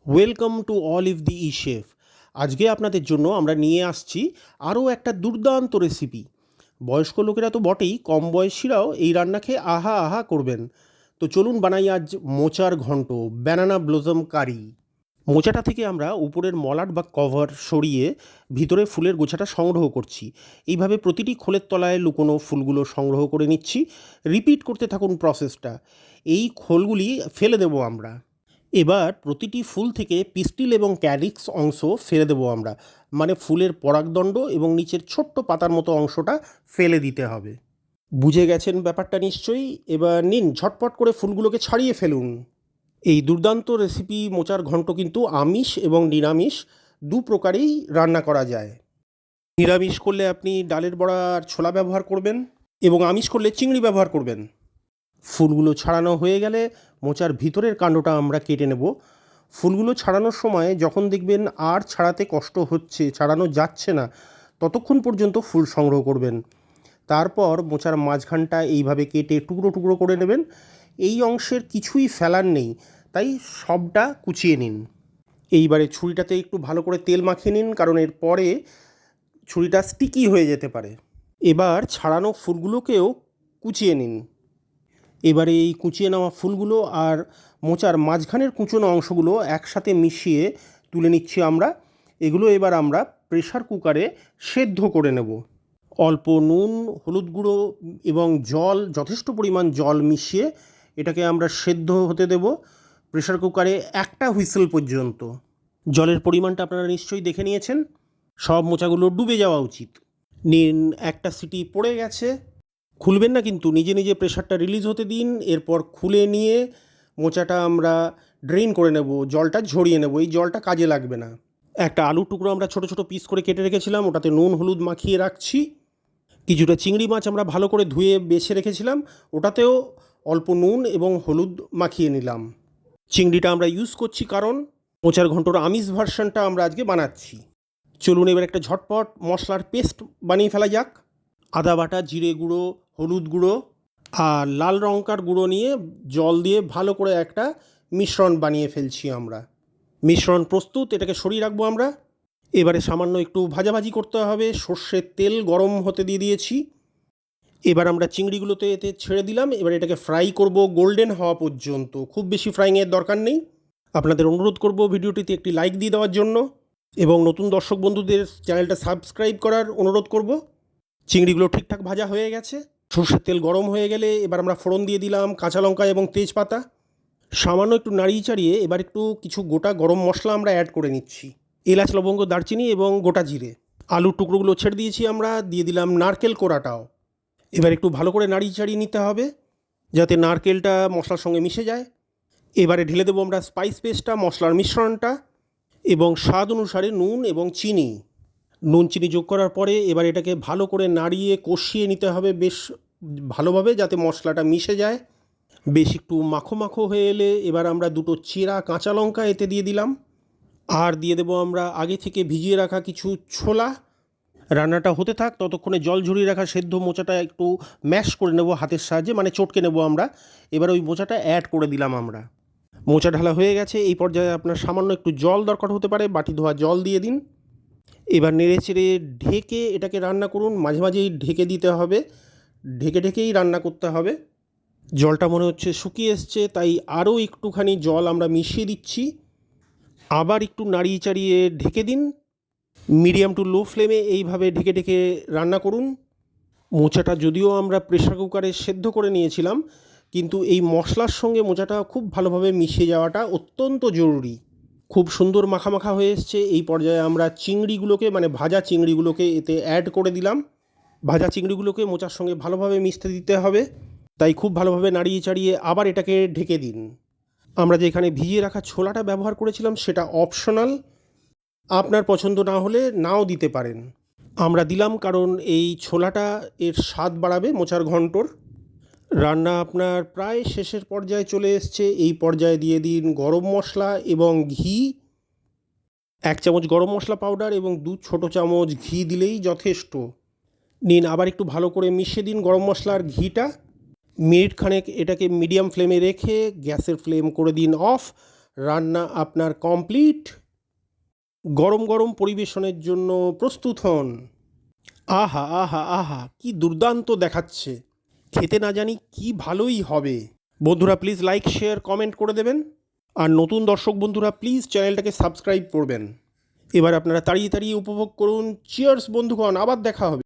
Welcome to olive the E chef. আজকে আপনাদের জন্য আমরা নিয়ে আসছি আরও একটা দুর্দান্ত রেসিপি। বয়স্ক লোকেরা তো বটেই, কম বয়সীরাও এই রান্না খেয়ে আহা আহা করবেন। তো চলুন বানাই আজ মোচার ঘন্ট, ব্যানানা ব্লসম কারি। মোচাটা থেকে আমরা উপরের মলাট বা কভার সরিয়ে ভিতরে ফুলের গোছাটা সংগ্রহ করছি। এইভাবে প্রতিটি খোলের তলায় লুকোনো ফুলগুলো সংগ্রহ করে নিচ্ছি। রিপিট করতে থাকুন প্রসেসটা। এই খোলগুলি ফেলে দেবো আমরা। এবার প্রতিটি ফুল থেকে পিস্টিল এবং ক্যালিক্স অংশ ফেলে দেবো আমরা, মানে ফুলের পরাগদণ্ড এবং নিচের ছোট্ট পাতার মতো অংশটা ফেলে দিতে হবে। বুঝে গেছেন ব্যাপারটা নিশ্চয়ই। এবার নিন, ঝটপট করে ফুলগুলোকে ছাড়িয়ে ফেলুন। এই দুর্দান্ত রেসিপি মোচার ঘন্ট কিন্তু আমিষ এবং নিরামিষ দু প্রকারেই রান্না করা যায়। নিরামিষ করলে আপনি ডালের বড়া আর ছোলা ব্যবহার করবেন, এবং আমিষ করলে চিংড়ি ব্যবহার করবেন। ফুলগুলো ছাড়ানো হয়ে গেলে মোচার ভিতরের কাণ্ডটা আমরা কেটে নেব। ফুলগুলো ছাড়ানোর সময় যখন দেখবেন আর ছাড়াতে কষ্ট হচ্ছে, ছাড়ানো যাচ্ছে না, ততক্ষণ পর্যন্ত ফুল সংগ্রহ করবেন। তারপর মোচার মাঝখানটা এইভাবে কেটে টুকরো টুকরো করে নেবেন। এই অংশের কিছুই ফেলার নেই, তাই সবটা কুচিয়ে নিন। এইবারে ছুরিটাতে একটু ভালো করে তেল মাখিয়ে নিন, কারণ এর পরে ছুরিটা স্টিকি হয়ে যেতে পারে। এবার ছাড়ানো ফুলগুলোকেও কুচিয়ে নিন। এবারে এই কুচিয়ে নেওয়া ফুলগুলো আর মোচার মাঝখানের কুচনো অংশগুলো একসাথে মিশিয়ে তুলে নিচ্ছি আমরা। এগুলো এবার আমরা প্রেশার কুকারে সেদ্ধ করে নেব। অল্প নুন, হলুদ গুঁড়ো এবং জল, যথেষ্ট পরিমাণ জল মিশিয়ে এটাকে আমরা সেদ্ধ হতে দেব প্রেশার কুকারে একটা হুইসেল পর্যন্ত। জলের পরিমাণটা আপনারা নিশ্চয়ই দেখে নিয়েছেন। সব মোচাগুলো ডুবে যাওয়া উচিত। নিন, একটা সিটি পড়ে গেছে। খুলবেন না কিন্তু, নিজে নিজে প্রেশারটা রিলিজ হতে দিন। এরপর খুলে নিয়ে মোচাটা আমরা ড্রেন করে নেব, জলটা ঝরিয়ে নেব। এই জলটা কাজে লাগবে না। একটা আলুর টুকরো আমরা ছোট ছোট পিস করে কেটে রেখেছিলাম, ওটাতে নুন হলুদ মাখিয়ে রাখছি। কিছুটা চিংড়ি মাছ আমরা ভালো করে ধুয়ে বেছে রেখেছিলাম, ওটাতেও অল্প নুন এবং হলুদ মাখিয়ে নিলাম। চিংড়িটা আমরা ইউজ করছি কারণ মোচার ঘন্টর আমিষ ভার্সনটা আমরা আজকে বানাচ্ছি। চলুন এবার একটা ঝটপট মশলার পেস্ট বানিয়ে ফেলা যাক। আদা বাটা, জিরে গুঁড়ো, হলুদ গুঁড়ো আর লাল লঙ্কার গুঁড়ো নিয়ে জল দিয়ে ভালো করে একটা মিশ্রণ বানিয়ে ফেলছি আমরা। মিশ্রণ প্রস্তুত, এটাকে সরিয়ে রাখবো আমরা। এবারে সামান্য একটু ভাজাভাজি করতে হবে। সর্ষের তেল গরম হতে দিয়ে দিয়েছি। এবার আমরা চিংড়িগুলোতে এতে ছেড়ে দিলাম। এবার এটাকে ফ্রাই করব গোল্ডেন হওয়া পর্যন্ত। খুব বেশি ফ্রাইংয়ের দরকার নেই। আপনাদের অনুরোধ করব ভিডিওটিতে একটি লাইক দিয়ে দেওয়ার জন্য, এবং নতুন দর্শক বন্ধুদের চ্যানেলটা সাবস্ক্রাইব করার অনুরোধ করব। চিংড়িগুলো ঠিকঠাক ভাজা হয়ে গেছে। সর্ষের তেল গরম হয়ে গেলে এবার আমরা ফোড়ন দিয়ে দিলাম কাঁচা লঙ্কা এবং তেজপাতা। সামান্য একটু নাড়িয়ে চাড়িয়ে এবার একটু কিছু গোটা গরম মশলা আমরা অ্যাড করে নিচ্ছি। এলাচ, লবঙ্গ, দারচিনি এবং গোটা জিরে। আলুর টুকরোগুলো ছেড়ে দিয়েছি আমরা, দিয়ে দিলাম নারকেল কোড়াটাও। এবার একটু ভালো করে নাড়িয়ে চাড়িয়ে নিতে হবে যাতে নারকেলটা মশলার সঙ্গে মিশে যায়। এবারে ঢেলে দেবো আমরা স্পাইস পেস্টটা, মশলার মিশ্রণটা, এবং স্বাদ অনুসারে নুন এবং চিনি। নুন চিনি যোগ করার পরে এবার এটাকে ভালো করে নাড়িয়ে কষিয়ে নিতে হবে বেশ ভালোভাবে, যাতে মশলাটা মিশে যায়। বেশ একটু মাখো মাখো হয়ে এলে এবার আমরা দুটো চেরা কাঁচা লঙ্কা এতে দিয়ে দিলাম, আর দিয়ে দেবো আমরা আগে থেকে ভিজিয়ে রাখা কিছু ছোলা। রান্নাটা হতে থাক, ততক্ষণে জল ঝরিয়ে রাখা সেদ্ধ মোচাটা একটু ম্যাশ করে নেব হাতের সাহায্যে, মানে চটকে নেব আমরা। এবার ওই মোচাটা অ্যাড করে দিলাম আমরা। মোচা ঢালা হয়ে গেছে। এই পর্যায়ে আপনার সামান্য একটু জল দরকার হতে পারে, বাটি ধোয়া জল দিয়ে দিন। এবার নেড়ে চেড়ে ঢেকে এটাকে রান্না করুন। মাঝে মাঝেই ঢেকে দিতে হবে, ঢেকে ঢেকেই রান্না করতে হবে। জলটা মনে হচ্ছে শুকিয়ে এসছে, তাই আরও একটুখানি জল আমরা মিশিয়ে দিচ্ছি। আবার একটু নাড়িয়ে চাড়িয়ে ঢেকে দিন। মিডিয়াম টু লো ফ্লেমে এইভাবে ঢেকে ঢেকে রান্না করুন। মোচাটা যদিও আমরা প্রেশার কুকারে সেদ্ধ করে নিয়েছিলাম, কিন্তু এই মশলার সঙ্গে মোচাটা খুব ভালোভাবে মিশে যাওয়াটা অত্যন্ত জরুরি। খুব সুন্দর মাখা মাখা হয়ে এসছে। এই পর্যায়ে আমরা চিংড়িগুলোকে, মানে ভাজা চিংড়িগুলোকে এতে অ্যাড করে দিলাম। ভাজা চিংড়িগুলোকে মোচার সঙ্গে ভালোভাবে মিশতে দিতে হবে, তাই খুব ভালোভাবে নাড়িয়ে চাড়িয়ে আবার এটাকে ঢেকে দিন। আমরা যে এখানে ভিজিয়ে রাখা ছোলাটা ব্যবহার করেছিলাম সেটা অপশনাল, আপনার পছন্দ না হলে নাও দিতে পারেন। আমরা দিলাম কারণ এই ছোলাটা এর স্বাদ বাড়াবে মোচার ঘন্টর। রান্না আপনার প্রায় শেষের পর্যায়ে চলে এসছে। এই পর্যায়ে দিয়ে দিন গরম মশলা এবং ঘি। 1 চামচ গরম মশলা পাউডার এবং 2 ছোট চামচ ঘি দিলেই যথেষ্ট। নিন, আবার একটু ভালো করে মিশিয়ে দিন গরম মশলা আর ঘিটা। মিনিট খানেক এটাকে মিডিয়াম ফ্লেমে রেখে গ্যাসের ফ্লেম করে দিন অফ। রান্না আপনার কমপ্লিট। গরম গরম পরিবেশনের জন্য প্রস্তুত হন। আহা আহা আহা, কি দুর্দান্ত দেখাচ্ছে! খেতে না জানি কি ভালোই হবে। বন্ধুরা প্লিজ লাইক শেয়ার কমেন্ট করে দেবেন। আর নতুন দর্শক বন্ধুরা প্লিজ চ্যানেলটাকে সাবস্ক্রাইব করবেন। এবার আপনারা তাড়িয়ে তাড়িয়ে উপভোগ করুন। চিয়ার্স বন্ধুগণ, আবার দেখা হবে।